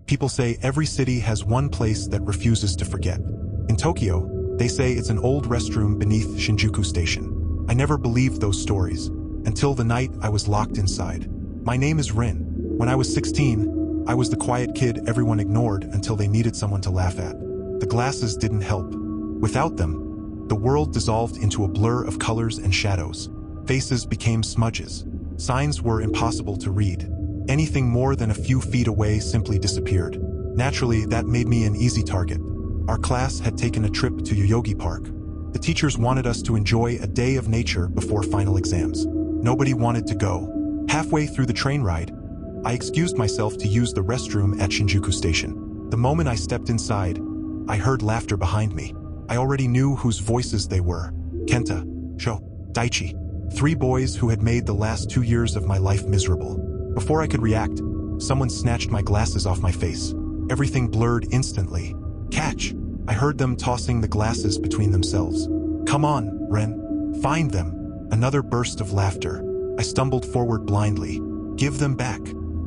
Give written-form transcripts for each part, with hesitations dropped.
People say every city has one place that refuses to forget. In Tokyo, they say it's an old restroom beneath Shinjuku Station. I never believed those stories, until the night I was locked inside. My name is Rin. When I was 16, I was the quiet kid everyone ignored until they needed someone to laugh at. The glasses didn't help. Without them, the world dissolved into a blur of colors and shadows. Faces became smudges. Signs were impossible to read. Anything more than a few feet away simply disappeared. Naturally, that made me an easy target. Our class had taken a trip to Yoyogi Park. The teachers wanted us to enjoy a day of nature before final exams. Nobody wanted to go. Halfway through the train ride, I excused myself to use the restroom at Shinjuku Station. The moment I stepped inside, I heard laughter behind me. I already knew whose voices they were. Kenta, Sho, Daichi. 3 boys who had made the last 2 years of my life miserable. Before I could react, someone snatched my glasses off my face. Everything blurred instantly. Catch! I heard them tossing the glasses between themselves. Come on, Ren. Find them. Another burst of laughter. I stumbled forward blindly. Give them back.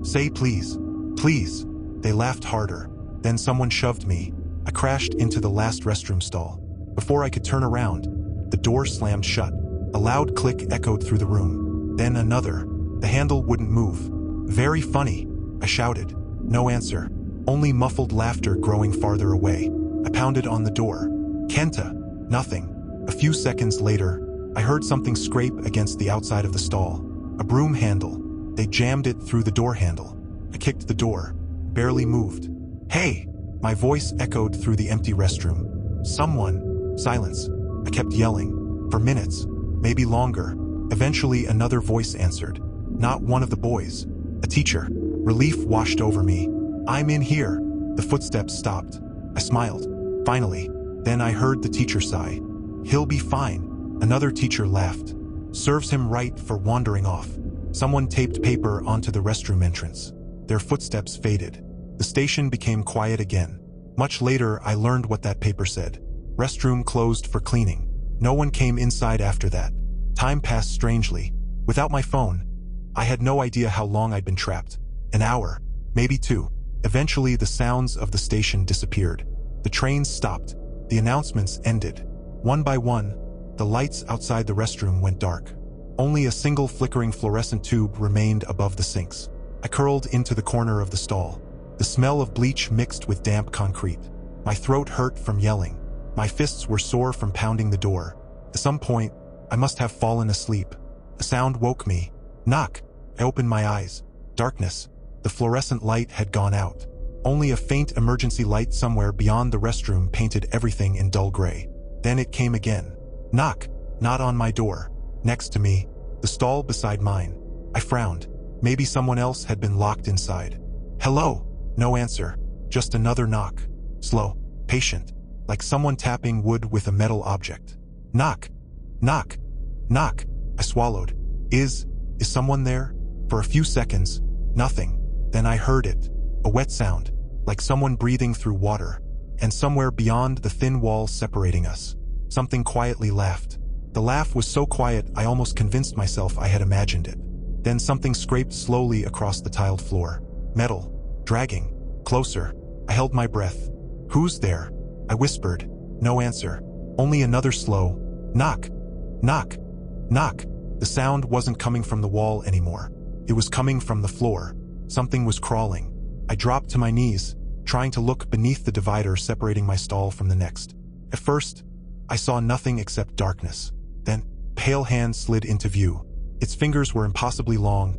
Say please. Please. They laughed harder. Then someone shoved me. I crashed into the last restroom stall. Before I could turn around, the door slammed shut. A loud click echoed through the room. Then another. The handle wouldn't move. Very funny, I shouted. No answer. Only muffled laughter growing farther away. I pounded on the door. Kenta. Nothing. A few seconds later, I heard something scrape against the outside of the stall. A broom handle. They jammed it through the door handle. I kicked the door. Barely moved. Hey! My voice echoed through the empty restroom. Someone. Silence. I kept yelling. For minutes. Maybe longer. Eventually another voice answered. Not one of the boys. A teacher. Relief washed over me. I'm in here. The footsteps stopped. I smiled. Finally. Then I heard the teacher sigh. He'll be fine. Another teacher laughed. Serves him right for wandering off. Someone taped paper onto the restroom entrance. Their footsteps faded. The station became quiet again. Much later, I learned what that paper said. Restroom closed for cleaning. No one came inside after that. Time passed strangely. Without my phone, I had no idea how long I'd been trapped. An hour, maybe 2. Eventually, the sounds of the station disappeared. The trains stopped. The announcements ended. One by one, the lights outside the restroom went dark. Only a single flickering fluorescent tube remained above the sinks. I curled into the corner of the stall. The smell of bleach mixed with damp concrete. My throat hurt from yelling. My fists were sore from pounding the door. At some point, I must have fallen asleep. A sound woke me. Knock. I opened my eyes. Darkness. The fluorescent light had gone out. Only a faint emergency light somewhere beyond the restroom painted everything in dull gray. Then it came again. Knock. Not on my door. Next to me, the stall beside mine. I frowned. Maybe someone else had been locked inside. Hello. No answer. Just another knock. Slow. Patient. Like someone tapping wood with a metal object. Knock. Knock. Knock. I swallowed. Is someone there? For a few seconds, nothing. Then I heard it. A wet sound, like someone breathing through water. And somewhere beyond the thin wall separating us, something quietly laughed. The laugh was so quiet I almost convinced myself I had imagined it. Then something scraped slowly across the tiled floor. Metal. Dragging. Closer. I held my breath. Who's there? I whispered. No answer. Only another slow knock. Knock. Knock. The sound wasn't coming from the wall anymore. It was coming from the floor. Something was crawling. I dropped to my knees, trying to look beneath the divider separating my stall from the next. At first, I saw nothing except darkness. Then, pale hand slid into view. Its fingers were impossibly long,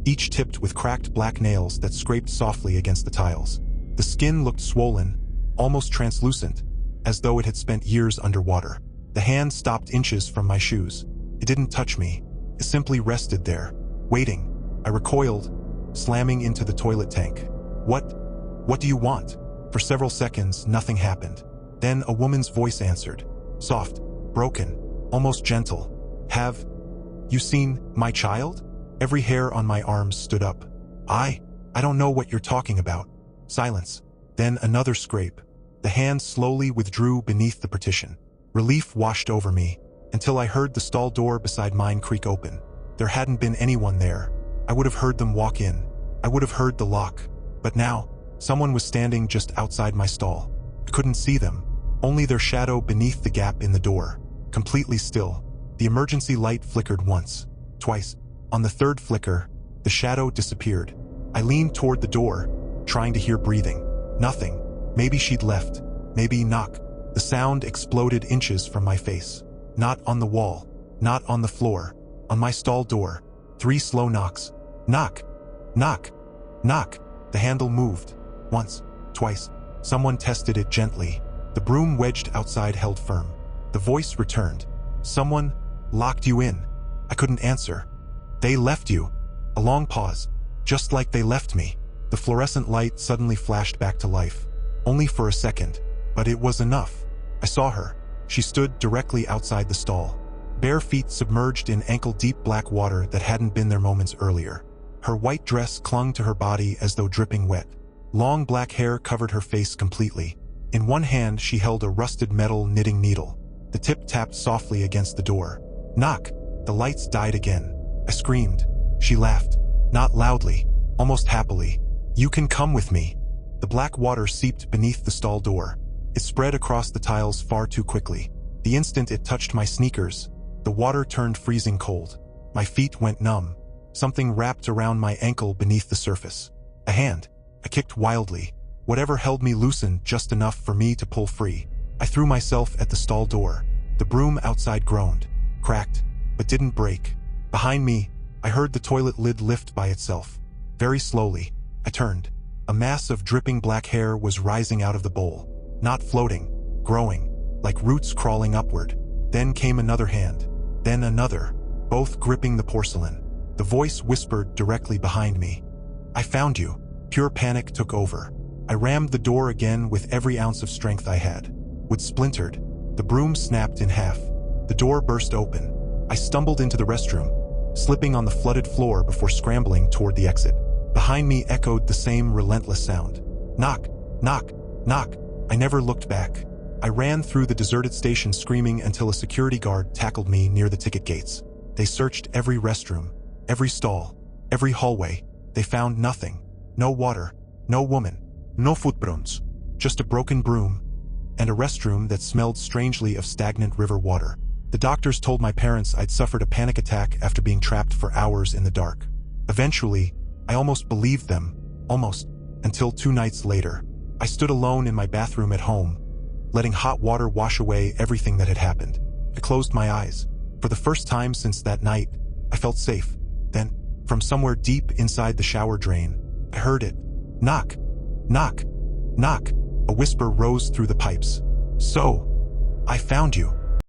each tipped with cracked black nails that scraped softly against the tiles. The skin looked swollen, almost translucent, as though it had spent years underwater. The hand stopped inches from my shoes. It didn't touch me. It simply rested there, waiting. I recoiled, slamming into the toilet tank. What do you want? For several seconds, nothing happened. Then a woman's voice answered. Soft, broken, almost gentle. Have you seen my child? Every hair on my arms stood up. I don't know what you're talking about. Silence. Then another scrape. The hand slowly withdrew beneath the partition. Relief washed over me, until I heard the stall door beside mine creak open. There hadn't been anyone there. I would have heard them walk in. I would have heard the lock. But now, Someone was standing just outside my stall. I couldn't see them, only their shadow beneath the gap in the door. Completely still. The emergency light flickered once, twice. On the third flicker, the shadow disappeared. I leaned toward the door, trying to hear breathing. Nothing. Maybe she'd left. Maybe knock. The sound exploded inches from my face. Not on the wall. Not on the floor. On my stall door. 3 slow knocks. Knock. Knock. Knock. The handle moved. Once. Twice. Someone tested it gently. The broom wedged outside held firm. The voice returned. Someone locked you in. I couldn't answer. They left you. A long pause. Just like they left me. The fluorescent light suddenly flashed back to life. Only for a second. But it was enough. I saw her. She stood directly outside the stall. Bare feet submerged in ankle-deep black water that hadn't been there moments earlier. Her white dress clung to her body as though dripping wet. Long black hair covered her face completely. In one hand she held a rusted metal knitting needle. The tip tapped softly against the door. Knock. The lights died again. I screamed. She laughed. Not loudly. Almost happily. You can come with me. The black water seeped beneath the stall door. It spread across the tiles far too quickly. The instant it touched my sneakers, the water turned freezing cold. My feet went numb. Something wrapped around my ankle beneath the surface. A hand. I kicked wildly. Whatever held me loosened just enough for me to pull free. I threw myself at the stall door. The broom outside groaned, cracked, but didn't break. Behind me, I heard the toilet lid lift by itself. Very slowly, I turned. A mass of dripping black hair was rising out of the bowl. Not floating, growing, like roots crawling upward. Then came another hand, then another, both gripping the porcelain. The voice whispered directly behind me. I found you. Pure panic took over. I rammed the door again with every ounce of strength I had. Wood splintered. The broom snapped in half. The door burst open. I stumbled into the restroom, slipping on the flooded floor before scrambling toward the exit. Behind me echoed the same relentless sound. Knock, knock, knock. I never looked back. I ran through the deserted station screaming until a security guard tackled me near the ticket gates. They searched every restroom, every stall, every hallway. They found nothing. No water, no woman, no footprints, just a broken broom and a restroom that smelled strangely of stagnant river water. The doctors told my parents I'd suffered a panic attack after being trapped for hours in the dark. Eventually, I almost believed them, almost, until 2 nights later. I stood alone in my bathroom at home, letting hot water wash away everything that had happened. I closed my eyes. For the first time since that night, I felt safe. Then, from somewhere deep inside the shower drain, I heard it. Knock, knock, knock. A whisper rose through the pipes. So, I found you.